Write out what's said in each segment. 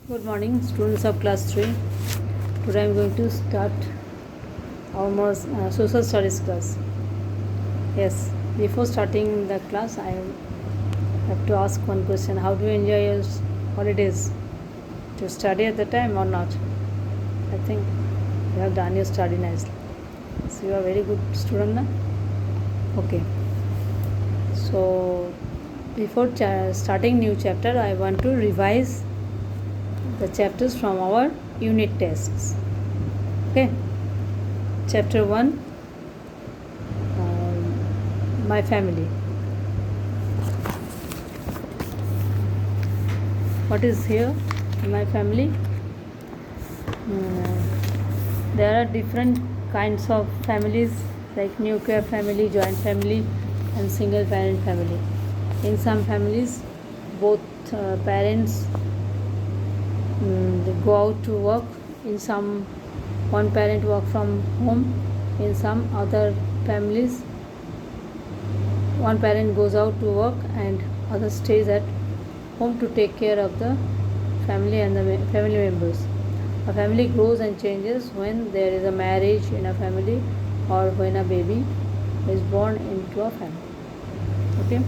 Good morning, students of class 3. Today I am going to start our social studies class. Yes, before starting the class, I have to ask one question. How do you enjoy your holidays? Do you study at the time or not? I think you have done your study nicely. So you are a very good student now? Okay. So before starting new chapter, I want to revise the chapters from our unit tests. Okay, chapter 1, my family. What is here in my family? There are different kinds of families like nuclear family, joint family and single parent family. In some families, both parents they go out to work. In some, one parent work from home. In some other families, one parent goes out to work and other stays at home to take care of the family and the family members. A family grows and changes when there is a marriage in a family or when a baby is born into a family. Okay.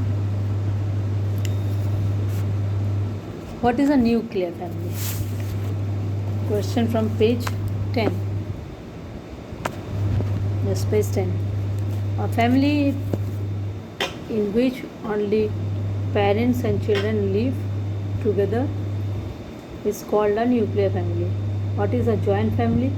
What is a nuclear family? Question from page 10. Yes, page 10. A family in which only parents and children live together is called a nuclear family. What is a joint family?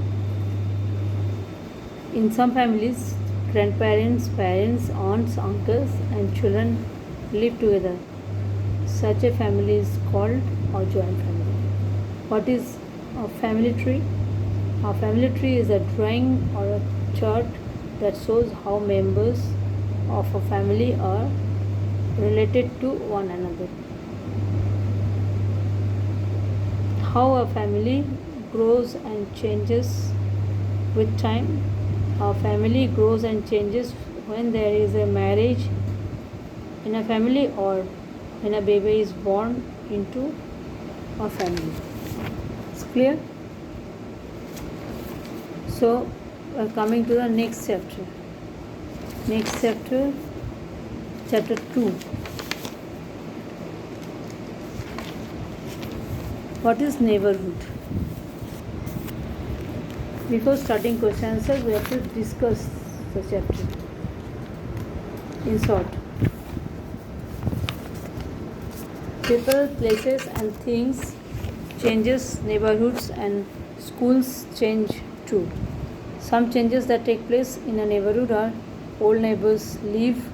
In some families, grandparents, parents, aunts, uncles, and children live together. Such a family is called a joint family. What is a family tree? A family tree is a drawing or a chart that shows how members of a family are related to one another. How a family grows and changes with time. A family grows and changes when there is a marriage in a family or when a baby is born into a family. It's clear? So, coming to the next chapter. Next chapter, chapter 2. What is neighborhood? Before starting question answer, we have to discuss the chapter in short. People, places and things changes, neighborhoods and schools change too. Some changes that take place in a neighborhood are old neighbors leave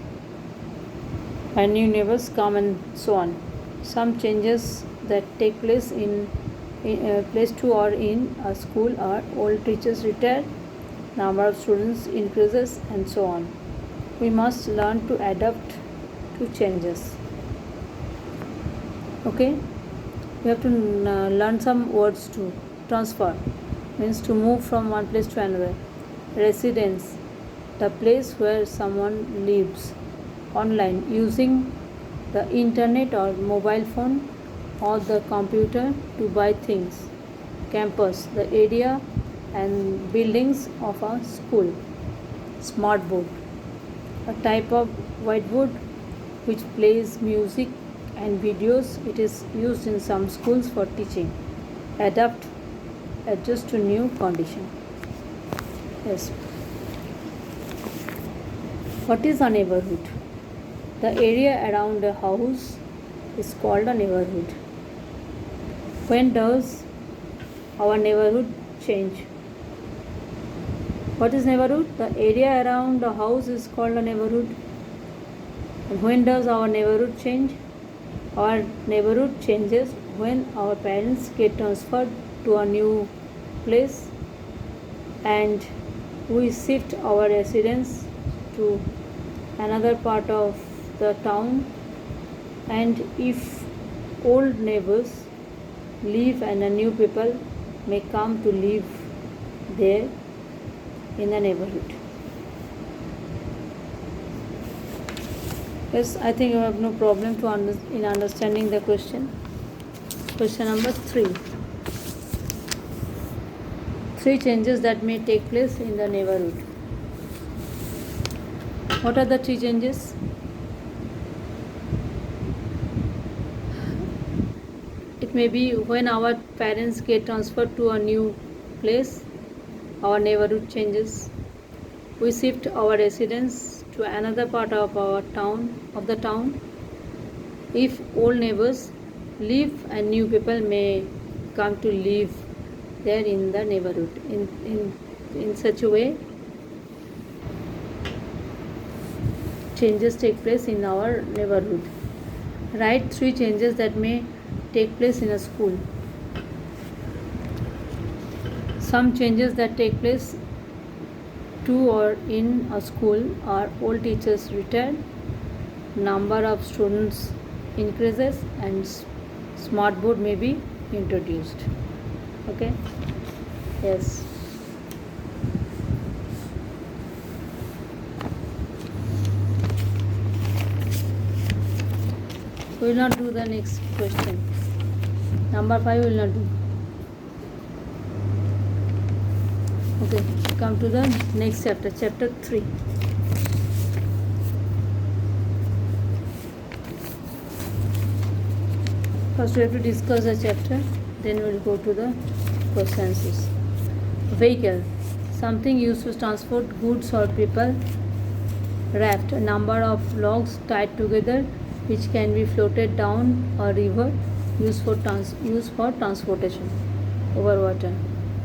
and new neighbors come and so on. Some changes that take place in place 2 or in a school are old teachers retire, number of students increases and so on. We must learn to adapt to changes. Okay, we have to learn some words too. Transfer means to move from one place to another. Residence, the place where someone lives. Online, using the internet or mobile phone or the computer to buy things. Campus, the area and buildings of a school. Smart board, a type of whiteboard which plays music and videos. It is used in some schools for teaching. Adapt, adjust to new condition. Yes. What is a neighborhood? The area around a house is called a neighborhood. When does our neighborhood change? What is neighborhood? The area around a house is called a neighborhood. And when does our neighborhood change? Our neighborhood changes when our parents get transferred to a new place and we shift our residence to another part of the town, and if old neighbors leave and a new people may come to live there in the neighborhood. Yes, I think you have no problem in understanding the question. Question number 3. Three changes that may take place in the neighborhood. What are the three changes? It may be when our parents get transferred to a new place, our neighborhood changes. We shift our residence to another part of the town. If old neighbors leave and new people may come to live there in the neighborhood. In such a way, changes take place in our neighborhood. Write three changes that may take place in a school. Some changes that take place to or in a school are old teachers retire, number of students increases, and smart board may be introduced. Okay? Yes. We will not do the next question. Number 5 we will not do. Okay, come to the next chapter, chapter 3. First we have to discuss the chapter, then we will go to the questions. Vehicle, something used to transport goods or people. Raft, a number of logs tied together which can be floated down a river, used for transportation over water.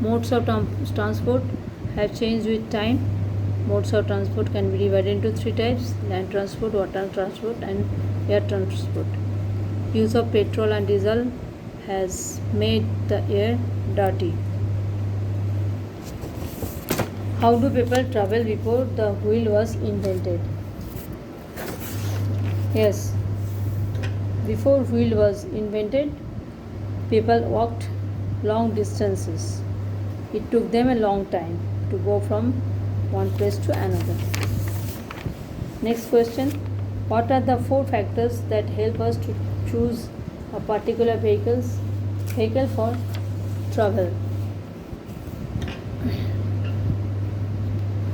Modes of transport have changed with time. Modes of transport can be divided into three types: land transport, water transport, and air transport. Use of petrol and diesel has made the air dirty. How do people travel before the wheel was invented? Yes, before wheel was invented, people walked long distances. It took them a long time to go from one place to another. Next question. What are the 4 factors that help us to choose a particular vehicle for travel?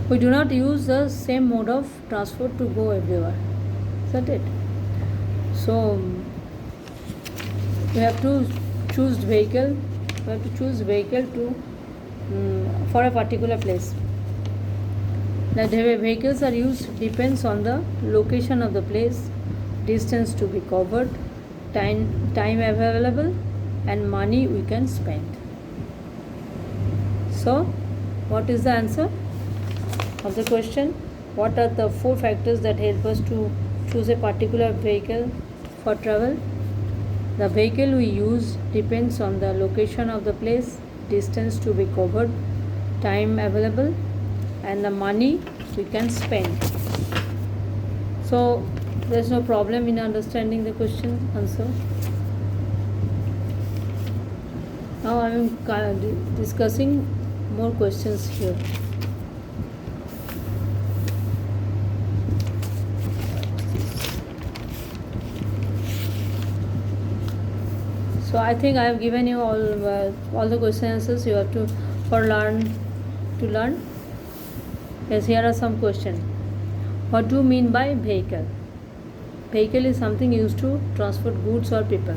We do not use the same mode of transport to go everywhere. Isn't it? So we have to choose vehicle. We have to choose vehicle to for a particular place. The vehicles are used depends on the location of the place, distance to be covered, time available, and money we can spend. So, what is the answer of the question? What are the 4 factors that help us to choose a particular vehicle for travel? The vehicle we use depends on the location of the place, distance to be covered, time available, and the money we can spend. So there is no problem in understanding the question answer. Now I am discussing more questions here. So I think I have given you all the question answers you have to learn. Yes, here are some questions. What do you mean by vehicle? Vehicle is something used to transport goods or people.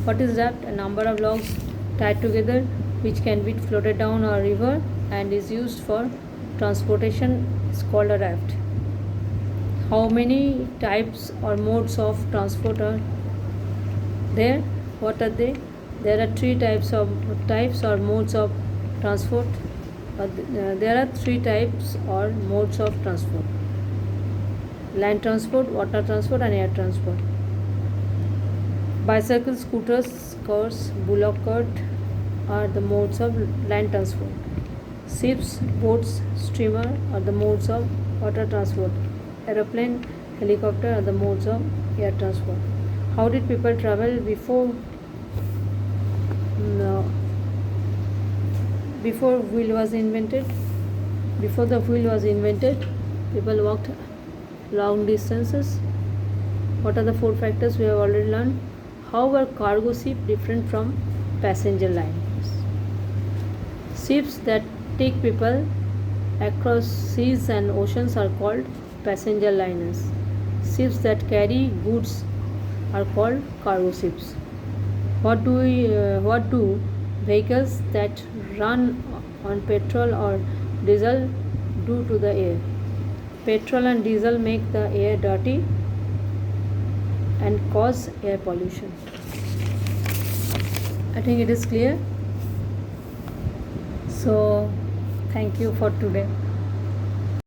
What is raft? A number of logs tied together which can be floated down a river and is used for transportation is called a raft. How many types or modes of transport are there? What are they? There are 3 types or modes of transport. There are 3 types or modes of transport: land transport, water transport, and air transport. Bicycles, scooters, cars, bullock cart are the modes of land transport. Ships, boats, steamer are the modes of water transport. Aeroplane, helicopter are the modes of air transport. How did people travel before wheel was invented? Before the wheel was invented, people walked long distances. What are the 4 factors we have already learned? How were cargo ships different from passenger liners? Ships that take people across seas and oceans are called passenger liners. Ships that carry goods are called cargo ships. What do vehicles that run on petrol or diesel do to the air? Petrol and diesel make the air dirty and cause air pollution. I think it is clear. So, thank you for today.